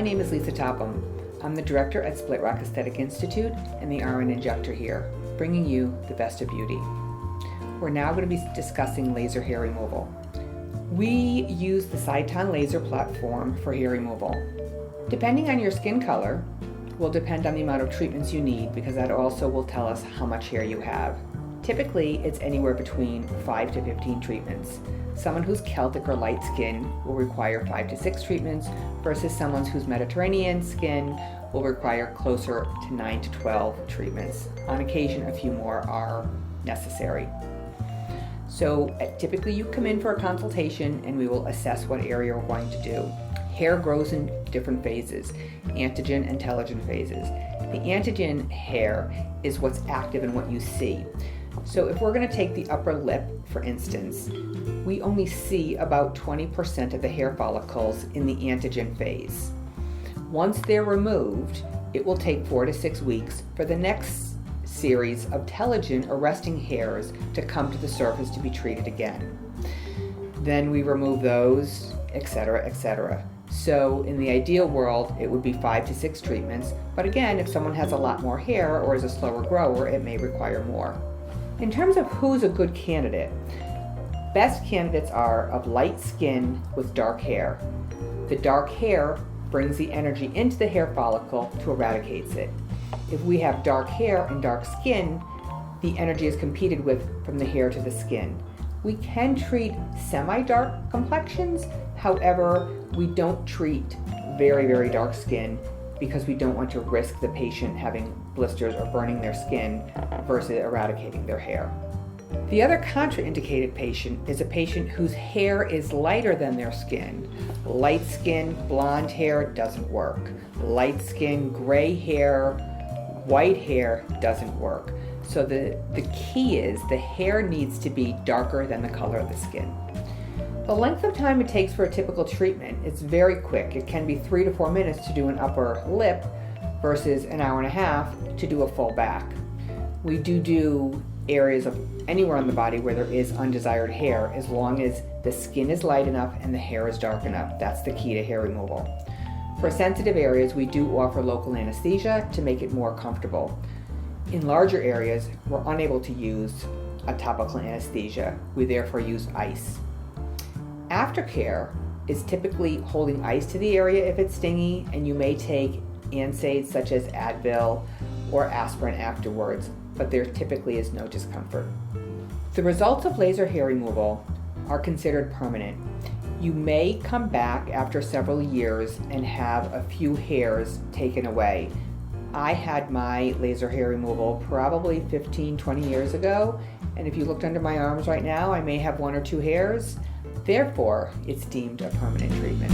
name is Lisa Topham. I'm the director at Split Rock Aesthetic Institute and the RN Injector here, bringing you the best of beauty. We're now going to be discussing laser hair removal. We use the Sciton laser platform for hair removal. Depending on your skin color, will depend on the amount of treatments you need, because that also will tell us how much hair you have. Typically, it's anywhere between 5 to 15 treatments. Someone who's Celtic or light skin will require 5 to 6 treatments, versus someone who's Mediterranean skin will require closer to 9 to 12 treatments. On occasion, a few more are necessary. So typically you come in for a consultation and we will assess what area we're going to do. Hair grows in different phases, antigen and telogen phases. The antigen hair is what's active and what you see. So if we're going to take the upper lip, for instance, we only see about 20% of the hair follicles in the antigen phase. Once they're removed, it will take 4 to 6 weeks for the next series of telogen or resting hairs to come to the surface to be treated again. Then we remove those, etc., etc. So in the ideal world, it would be 5 to 6 treatments, but again, if someone has a lot more hair or is a slower grower, it may require more. In terms of who's a good candidate, best candidates are of light skin with dark hair. The dark hair brings the energy into the hair follicle to eradicate it. If we have dark hair and dark skin, the energy is competed with from the hair to the skin. We can treat semi-dark complexions, however, we don't treat very, very dark skin because we don't want to risk the patient having blisters or burning their skin versus eradicating their hair. The other contraindicated patient is a patient whose hair is lighter than their skin. Light skin, blonde hair doesn't work. Light skin, gray hair, white hair doesn't work. So the key is the hair needs to be darker than the color of the skin. The length of time it takes for a typical treatment is very quick. It can be 3 to 4 minutes to do an upper lip versus an hour and a half to do a full back. We do areas of anywhere on the body where there is undesired hair, as long as the skin is light enough and the hair is dark enough. That's the key to hair removal. For sensitive areas, we do offer local anesthesia to make it more comfortable. In larger areas, we're unable to use a topical anesthesia. We therefore use ice. Aftercare is typically holding ice to the area if it's stingy, and you may take NSAIDs such as Advil or aspirin afterwards, but there typically is no discomfort. The results of laser hair removal are considered permanent. You may come back after several years and have a few hairs taken away. I had my laser hair removal probably 15, 20 years ago, and if you looked under my arms right now, I may have 1 or 2 hairs. Therefore, it's deemed a permanent treatment.